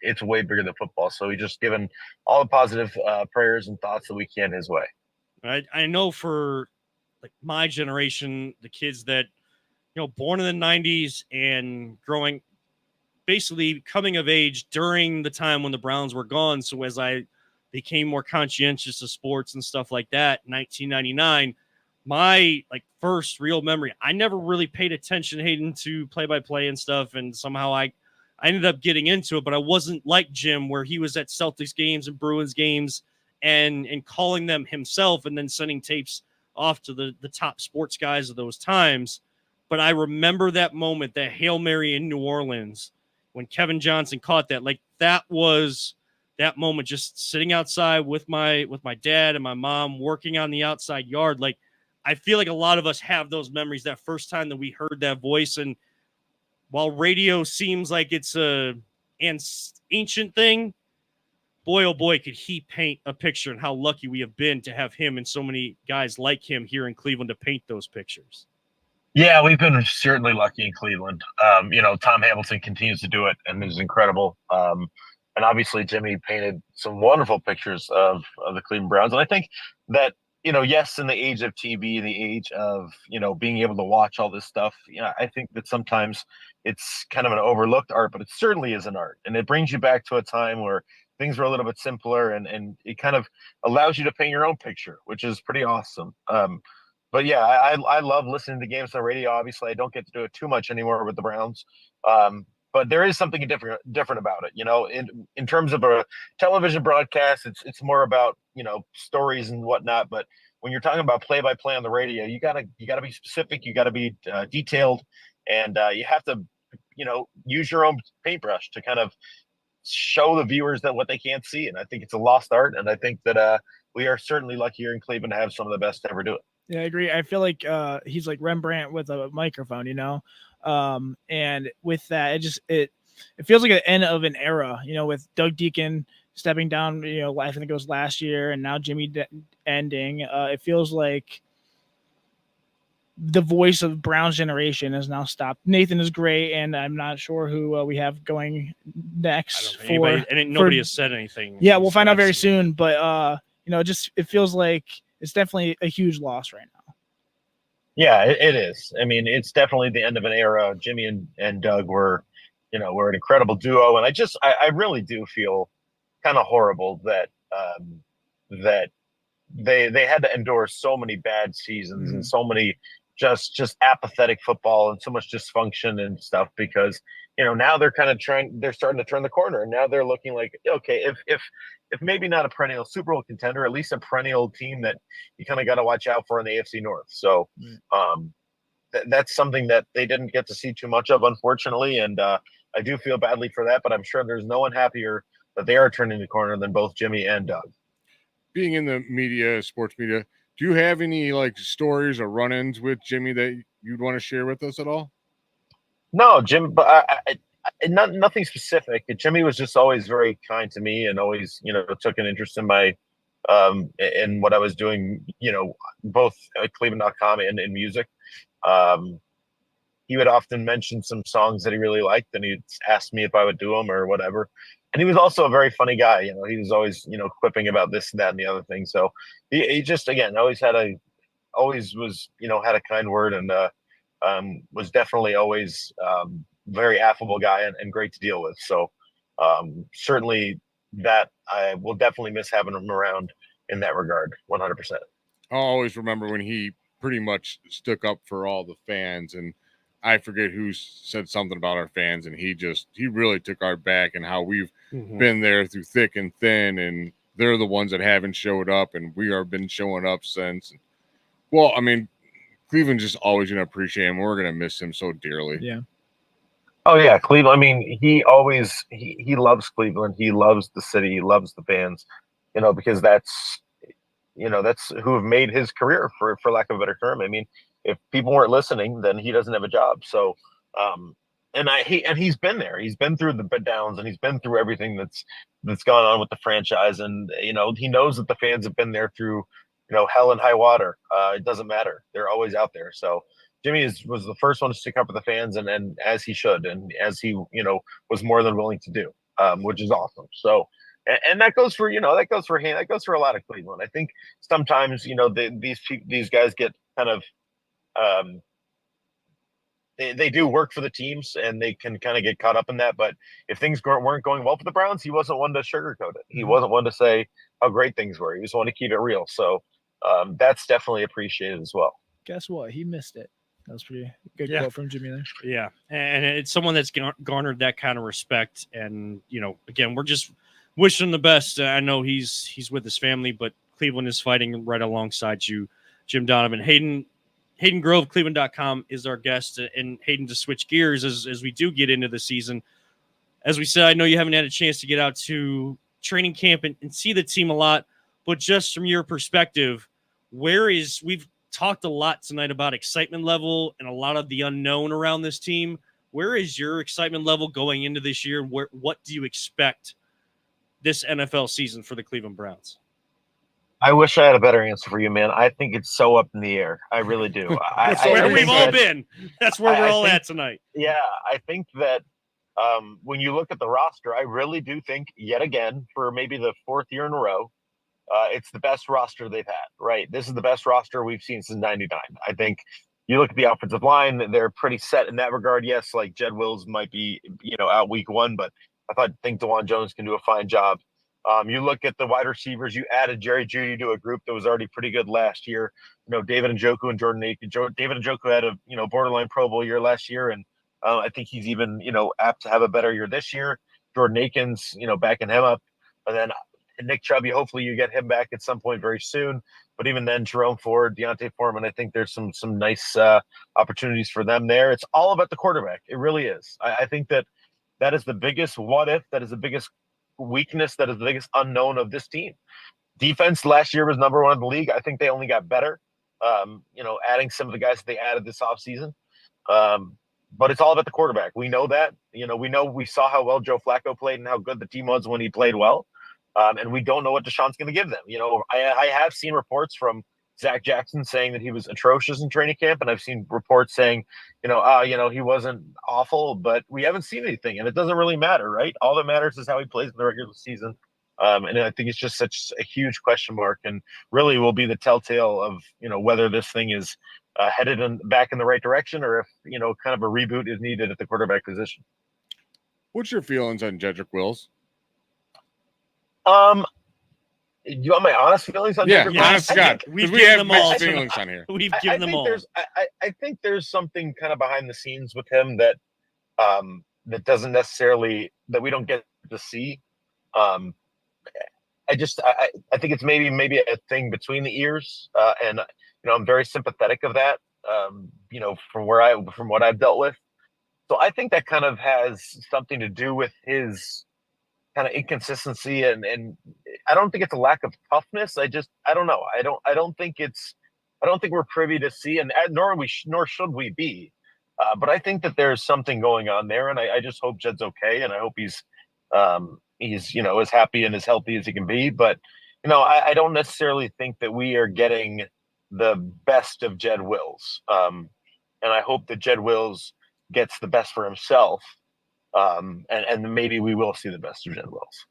It's way bigger than football. So we just given all the positive prayers and thoughts that we can his way. I know for my generation, the kids that, born in the 90s and growing, basically coming of age during the time when the Browns were gone. So as I became more conscientious of sports and stuff like that, 1999, my first real memory, I never really paid attention, Hayden, to play-by-play and stuff, and somehow I ended up getting into it, but I wasn't like Jim, where he was at Celtics games and Bruins games and calling them himself, and then sending tapes off to the top sports guys of those times. But I remember that moment, that Hail Mary in New Orleans, when Kevin Johnson caught that. That was that moment, just sitting outside with my dad and my mom, working on the outside yard. I feel like a lot of us have those memories, that first time that we heard that voice. And while radio seems like it's an ancient thing, boy, oh boy, could he paint a picture, and how lucky we have been to have him and so many guys like him here in Cleveland to paint those pictures. Yeah, we've been certainly lucky in Cleveland. Tom Hamilton continues to do it and is incredible. And obviously Jimmy painted some wonderful pictures of the Cleveland Browns. And I think that, yes, in the age of TV, the age of, being able to watch all this stuff, I think that sometimes it's kind of an overlooked art, but it certainly is an art. And it brings you back to a time where things were a little bit simpler, and it kind of allows you to paint your own picture, which is pretty awesome. But yeah, I love listening to games on the radio. Obviously, I don't get to do it too much anymore with the Browns. But there is something different about it. In terms of a television broadcast, it's more about, stories and whatnot. But when you're talking about play-by-play on the radio, you gotta be specific, you gotta be detailed, and you have to, use your own paintbrush to kind of show the viewers that what they can't see. And I think it's a lost art, and I think that we are certainly lucky here in Cleveland to have some of the best to ever do it. Yeah, I agree. I feel like he's like Rembrandt with a microphone, and with that, it feels like the end of an era, with Doug Deacon stepping down, I think it was last year, and now Jimmy ending. It feels like the voice of Brown's generation has now stopped. Nathan is great, and I'm not sure who we have going next. Nobody has said anything. Yeah, we'll find out very soon, but it feels like it's definitely a huge loss right now. Yeah, it is. I mean, it's definitely the end of an era. Jimmy and Doug were an incredible duo. And I really do feel kind of horrible that that they had to endure so many bad seasons and so many just apathetic football and so much dysfunction and stuff, because now they're starting to turn the corner, and now they're looking like, okay, if maybe not a perennial Super Bowl contender, at least a perennial team that you kind of got to watch out for in the AFC North. So that's something that they didn't get to see too much of, unfortunately, and I do feel badly for that, but I'm sure there's no one happier that they are turning the corner than both Jimmy and Doug. Being in the media, sports media, do you have any stories or run-ins with Jimmy that you'd want to share with us at all? No, Jim, but nothing specific. Jimmy was just always very kind to me, and always, took an interest in my in what I was doing, both at Cleveland.com and in music. He would often mention some songs that he really liked, and he'd ask me if I would do them or whatever. And he was also a very funny guy. He was always, quipping about this and that and the other thing. So he just, again, always was, had a kind word, and was definitely always very affable guy and great to deal with. So certainly that I will definitely miss having him around in that regard, 100%. I'll always remember when he pretty much stuck up for all the fans, and I forget who said something about our fans, and he really took our back, and how we've been there through thick and thin, and they're the ones that haven't showed up, and we have been showing up since. Well, I mean, Cleveland just always going to appreciate him. We're going to miss him so dearly. Yeah. Oh yeah, Cleveland. I mean, he loves Cleveland. He loves the city. He loves the fans, because that's who have made his career, for lack of a better term. I mean, if people weren't listening, then he doesn't have a job. So, and he's been there. He's been through the downs, and he's been through everything that's gone on with the franchise. And he knows that the fans have been there through, hell and high water. It doesn't matter. They're always out there. So Jimmy was the first one to stick up for the fans, and as he should, and as he was more than willing to do, which is awesome. So. And that goes for him. That goes for a lot of Cleveland. I think sometimes these guys get kind of they do work for the teams, and they can kind of get caught up in that. But if things weren't going well for the Browns, he wasn't one to sugarcoat it. He wasn't one to say how great things were. He just wanted to keep it real. So that's definitely appreciated as well. Guess what? He missed it. That was pretty good quote from Jimmy there. Yeah, and it's someone that's garnered that kind of respect. And again, we're just wishing him the best. I know he's with his family, but Cleveland is fighting right alongside you, Jim Donovan. Hayden Grove, Cleveland.com, is our guest. And Hayden, to switch gears as we do get into the season, as we said, I know you haven't had a chance to get out to training camp and see the team a lot, but just from your perspective, we've talked a lot tonight about excitement level and a lot of the unknown around this team. Where is your excitement level going into this year? What do you expect this NFL season for the Cleveland Browns? I wish I had a better answer for you, man. I think it's so up in the air. I really do. That's where we've all been. That's where we're all at tonight. Yeah, I think that when you look at the roster, I really do think, yet again, for maybe the fourth year in a row, it's the best roster they've had, right? This is the best roster we've seen since '99. I think you look at the offensive line, they're pretty set in that regard. Yes, like Jed Wills might be, out week one, but I think DeJuan Jones can do a fine job. You look at the wide receivers, you added Jerry Jeudy to a group that was already pretty good last year. David Njoku and Jordan Aiken. David Njoku had a, borderline Pro Bowl year last year, and I think he's even, apt to have a better year this year. Jordan Aiken's, backing him up. And then Nick Chubb, hopefully you get him back at some point very soon. But even then, Jerome Ford, Deontay Foreman, I think there's some nice opportunities for them there. It's all about the quarterback. It really is. I think that is the biggest what if. That is the biggest weakness. That is the biggest unknown of this team. Defense last year was number one in the league. I think they only got better, adding some of the guys that they added this offseason. But it's all about the quarterback. We know that. We saw how well Joe Flacco played and how good the team was when he played well. And we don't know what Deshaun's going to give them. I have seen reports from Zach Jackson saying that he was atrocious in training camp, and I've seen reports saying, he wasn't awful, but we haven't seen anything, and it doesn't really matter, right? All that matters is how he plays in the regular season. And I think it's just such a huge question mark, and really will be the telltale of whether this thing is headed back in the right direction, or if kind of a reboot is needed at the quarterback position. What's your feelings on Jedrick Wills? You want my honest feelings on Jedrick? Wills? Honest to God, We've we given have them all. mixed feelings on here. We've given them all. I think there's something kind of behind the scenes with him that that doesn't necessarily that we don't get to see. I think it's maybe a thing between the ears, and I'm very sympathetic of that. From what I've dealt with, so I think that kind of has something to do with his kind of inconsistency, and I don't think it's a lack of toughness. I don't know. I don't think we're privy to see, and nor should we be. But I think that there's something going on there, and I just hope Jed's okay, and I hope he's as happy and as healthy as he can be. But I don't necessarily think that we are getting the best of Jed Wills, and I hope that Jed Wills gets the best for himself. And maybe we will see the best of Jed Wills.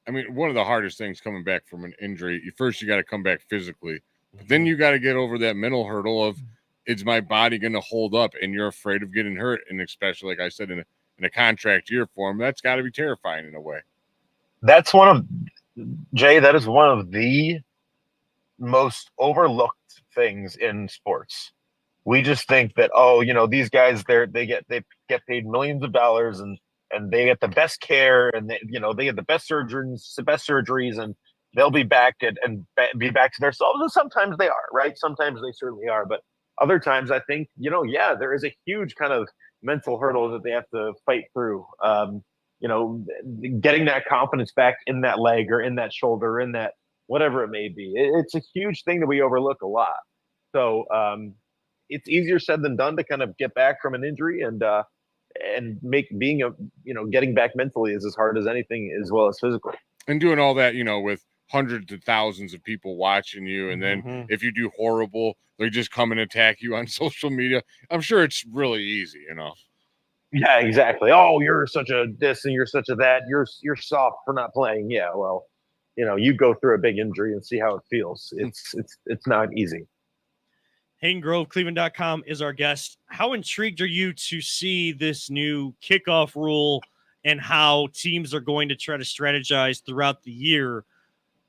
I mean, one of the hardest things coming back from an injury, you got to come back physically, but then you got to get over that mental hurdle of, is my body going to hold up? And you're afraid of getting hurt. And especially, like I said, in a contract year for him, that's got to be terrifying in a way. That is one of the most overlooked things in sports. We just think that, these guys, they get paid millions of dollars and they get the best care, and they get the best surgeries, and they'll be back and be back to themselves. And sometimes they are, right? Sometimes they certainly are, but other times I think, there is a huge kind of mental hurdle that they have to fight through. Getting that confidence back in that leg or in that shoulder, in that whatever it may be. It's a huge thing that we overlook a lot. So, it's easier said than done to kind of get back from an injury, and getting back mentally is as hard as anything, as well as physically. And doing all that, with hundreds of thousands of people watching you, and then if you do horrible, they just come and attack you on social media. I'm sure it's really easy, Yeah, exactly. Oh, you're such a this and you're such a that. You're soft for not playing. Yeah, well, you go through a big injury and see how it feels. It's not easy. Hayden Grove, Cleveland.com is our guest. How intrigued are you to see this new kickoff rule and how teams are going to try to strategize throughout the year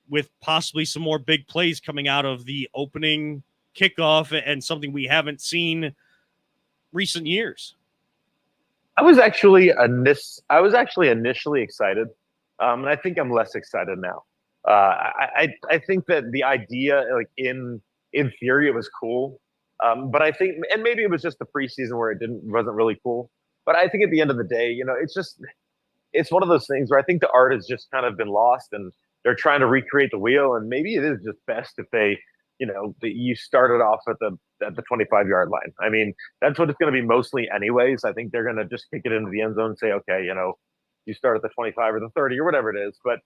with possibly some more big plays coming out of the opening kickoff and something we haven't seen recent years? I was actually initially excited, and I think I'm less excited now. I think that the idea, like in theory, it was cool. But I think, and maybe it was just the preseason where it wasn't really cool. But I think at the end of the day, it's one of those things where I think the art has just kind of been lost, and they're trying to recreate the wheel. And maybe it is just best if they, you started off at the 25-yard line. I mean, that's what it's going to be mostly anyways. I think they're going to just kick it into the end zone and say, okay, you start at the 25 or the 30 or whatever it is. But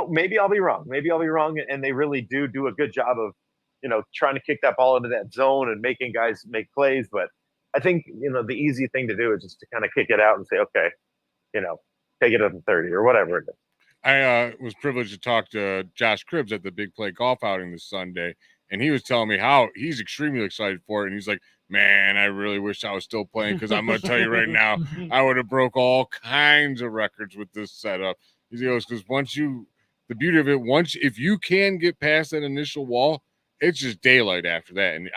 maybe I'll be wrong. Maybe I'll be wrong, and they really do a good job of trying to kick that ball into that zone and making guys make plays. But I think the easy thing to do is just to kind of kick it out and say, okay, take it at the 30 or whatever it is. I was privileged to talk to Josh Cribbs at the Big Play golf outing this Sunday, and he was telling me how he's extremely excited for it. And he's like, man, I really wish I was still playing, because I'm going to tell you right now, I would have broke all kinds of records with this setup. He goes, because the beauty of it, if you can get past that initial wall, it's just daylight after that. And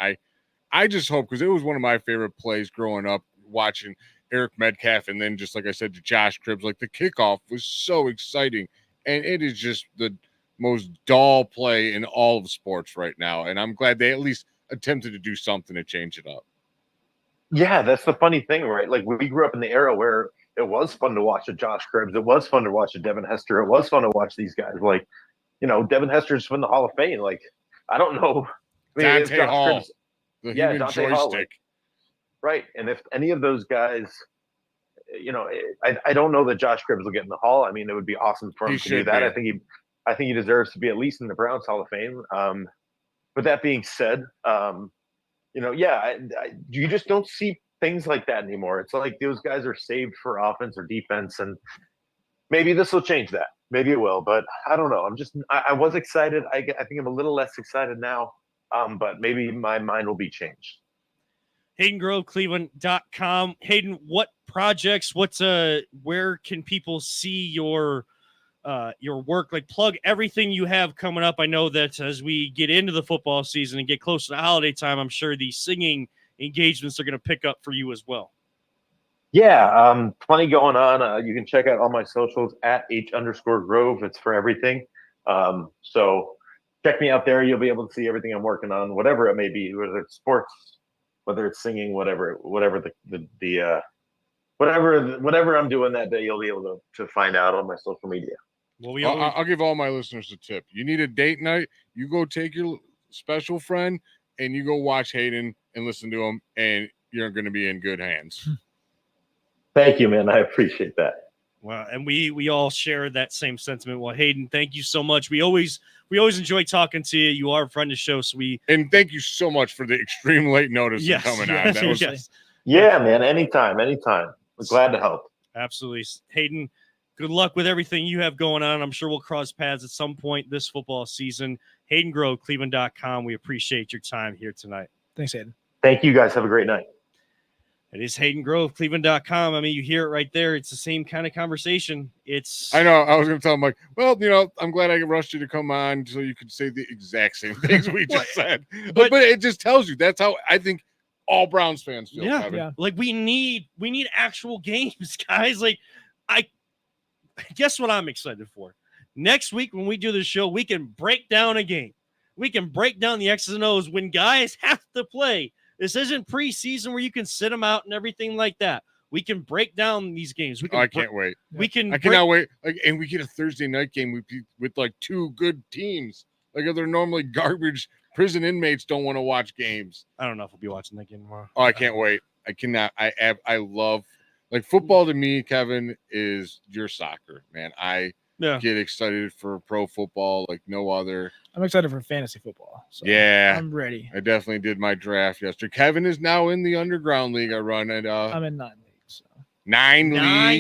I just hope, because it was one of my favorite plays growing up, watching Eric Metcalf, and then just like I said to Josh Cribbs, like the kickoff was so exciting, and it is just the most dull play in all of sports right now. And I'm glad they at least attempted to do something to change it up. Yeah, that's the funny thing, right? Like, we grew up in the era where it was fun to watch a Josh Cribbs. It was fun to watch a Devin Hester. It was fun to watch these guys. Like, Devin Hester's in the Hall of Fame. Like, I don't know. I mean, Dante Hall, Cribbs, the human Dante joystick. Hall, right. And if any of those guys, I don't know that Josh Cribbs will get in the Hall. I mean, it would be awesome for him to do that. Be. I think he deserves to be at least in the Browns Hall of Fame. But that being said, you just don't see things like that anymore. It's like those guys are saved for offense or defense, and maybe this will change that. Maybe it will, but I don't know. I was excited. I think I'm a little less excited now, but maybe my mind will be changed. Hayden Grove, Cleveland.com. Hayden, what projects, where can people see your work? Like, plug everything you have coming up. I know that as we get into the football season and get close to the holiday time, I'm sure the singing engagements are going to pick up for you as well. Yeah, plenty going on. You can check out all my socials at H_Grove. It's for everything. So check me out there. You'll be able to see everything I'm working on, whatever it may be, whether it's sports, whether it's singing, whatever I'm doing that day, you'll be able to find out on my social media. Well, I'll give all my listeners a tip. You need a date night, you go take your special friend and you go watch Hayden and listen to him, and you're going to be in good hands. Thank you, man. I appreciate that. Well, and we all share that same sentiment. Well, Hayden, thank you so much. We always enjoy talking to you. You are a friend of the show, so and thank you so much for the extreme late notice of coming on. That was Yeah, man. Anytime. We're glad to help. Absolutely. Hayden, good luck with everything you have going on. I'm sure we'll cross paths at some point this football season. Hayden Grove, Cleveland.com. We appreciate your time here tonight. Thanks, Hayden. Thank you, guys. Have a great night. It is Hayden Grove, Cleveland.com. I mean, you hear it right there. It's the same kind of conversation. I know. I was going to tell him, like, well, I'm glad I rushed you to come on so you could say the exact same things we just said. But it just tells you that's how I think all Browns fans feel. Yeah. Like, we need actual games, guys. Like, I guess what I'm excited for. Next week when we do the show, we can break down a game. We can break down the X's and O's when guys have to play. This isn't preseason where you can sit them out and everything like that. We can break down these games. I can't wait. I cannot wait. Like, and we get a Thursday night game with like two good teams. Like, if they're normally garbage, prison inmates don't want to watch games. I don't know if we'll be watching that game tomorrow. Oh, I can't wait. I cannot. I love, like, football to me, Kevin, is your soccer, man. I get excited for pro football like no other. I'm excited for fantasy football. So yeah, I'm ready. I definitely did my draft yesterday. Kevin is now in the underground league I run, and I'm in 9 leagues. So. 9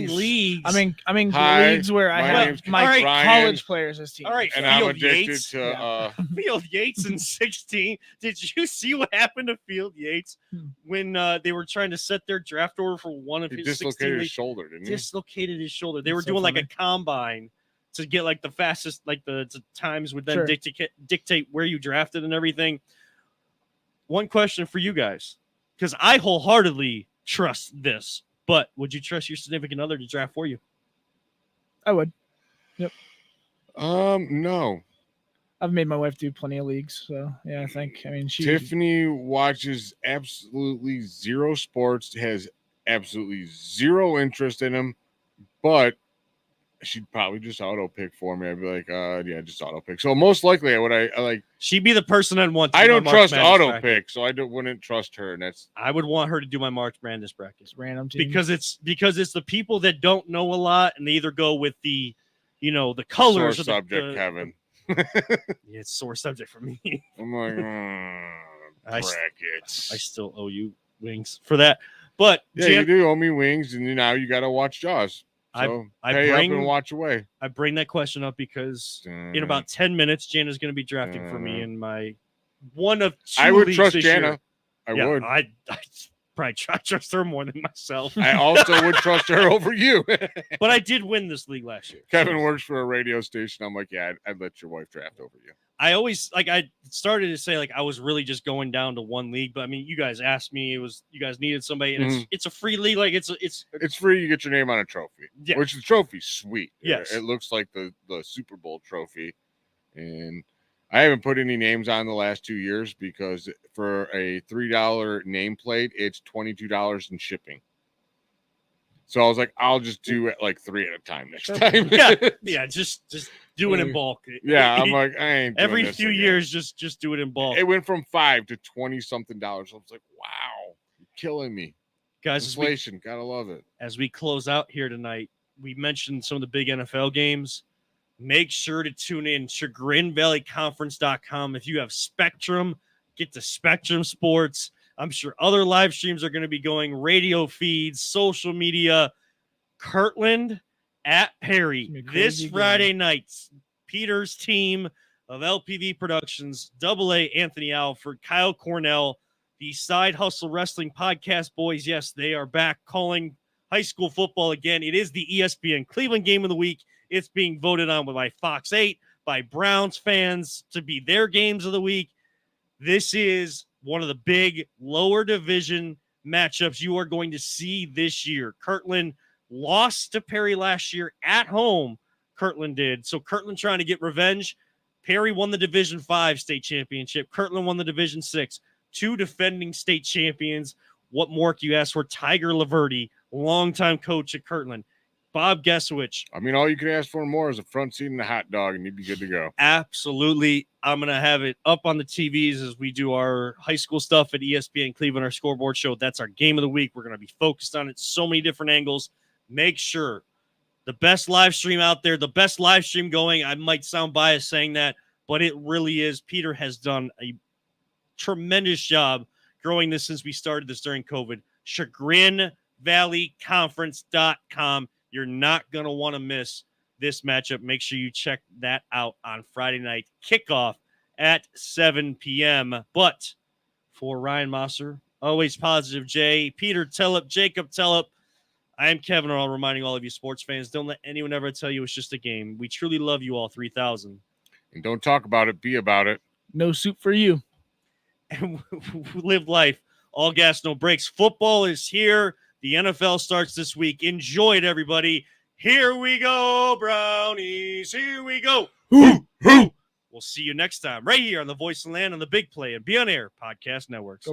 leagues. I'm in leagues where I have my college players as teams. All right, and Field I'm addicted Yates. to Field Yates in 16. Did you see what happened to Field Yates when they were trying to set their draft order for one of his 16 dislocated his shoulder, didn't he? Dislocated his shoulder. They were doing like a combine to get like the fastest, like the times would then dictate where you drafted and everything. One question for you guys, because I wholeheartedly trust this, but would you trust your significant other to draft for you? I would. Yep. No. I've made my wife do plenty of leagues, so yeah, I think. I mean, Tiffany watches absolutely zero sports, has absolutely zero interest in them, but she'd probably just auto pick for me. I'd be like, yeah, just auto pick. So most likely, I like. She'd be the person I'd want to I do my don't March trust Madness auto bracket. pick, so wouldn't trust her. And that's I would want her to do my March Madness bracket. Just random teams. because it's the people that don't know a lot, and they either go with the, the sore colors. subject, Kevin. Yeah, it's sore subject for me. I'm like, I brackets. still owe you wings for that, but Yeah, you do owe me wings, and now you got to watch Jaws. So I pay bring- up and watch away. I bring that question up because in about 10 minutes, Jana's going to be drafting for me in my one of two. I would leagues trust this Jana. year. I Yeah, would. I probably trust her more than myself. I also would trust her over you. But I did win this league last year. Kevin works for a radio station. I'm like, yeah, I'd let your wife draft over you. I always I started to say I was really just going down to one league, but I mean, you guys asked me, you guys needed somebody, and it's a free league. It's free. You get your name on a trophy, which the trophy's sweet. Yes, it looks like the Super Bowl trophy, and I haven't put any names on the last 2 years because for a $3 nameplate, it's $22 in shipping. So I was like, I'll just do it like 3 at a time next time. yeah, just do it in bulk. Yeah, I'm like, I ain't doing every this few again. years, just do it in bulk. It went from $5 to $20 something. I was like, wow, you're killing me, guys. Inflation, gotta love it. As we close out here tonight, we mentioned some of the big NFL games. Make sure to tune in ChagrinValleyConference.com. If you have Spectrum, get to Spectrum Sports. I'm sure other live streams are going to be going, radio feeds, social media. Kirtland at Perry this Friday night. Peter's team of LPV Productions, AA Anthony Alford, Kyle Cornell, the Side Hustle Wrestling Podcast boys. Yes, they are back calling high school football again. It is the ESPN Cleveland Game of the Week. It's being voted on by Fox 8, by Browns fans to be their games of the week. This is one of the big lower division matchups you are going to see this year. Kirtland lost to Perry last year at home. Kirtland did. So Kirtland trying to get revenge. Perry won the Division 5 state championship. Kirtland won the Division 6. 2 defending state champions. What more can you ask for? Tiger Laverty, longtime coach at Kirtland. Bob Geswich. I mean, all you could ask for more is a front seat and a hot dog, and you'd be good to go. Absolutely. I'm going to have it up on the TVs as we do our high school stuff at ESPN Cleveland, our scoreboard show. That's our game of the week. We're going to be focused on it. So many different angles. Make sure the best live stream out there, the best live stream going. I might sound biased saying that, but it really is. Peter has done a tremendous job growing this since we started this during COVID. ChagrinValleyConference.com. You're not going to want to miss this matchup. Make sure you check that out on Friday night. Kickoff at 7 p.m. But for Ryan Mosser, always positive Jay, Peter Tellep, Jacob Tellep, I am Kevin Earl, reminding all of you sports fans, don't let anyone ever tell you it's just a game. We truly love you all 3,000. And don't talk about it, be about it. No soup for you. And live life. All gas, no brakes. Football is here. The NFL starts this week. Enjoy it, everybody. Here we go, Brownies. Here we go. Hoo, hoo. We'll see you next time right here on the Voice of the Land on the Big Play and Be On Air Podcast Networks.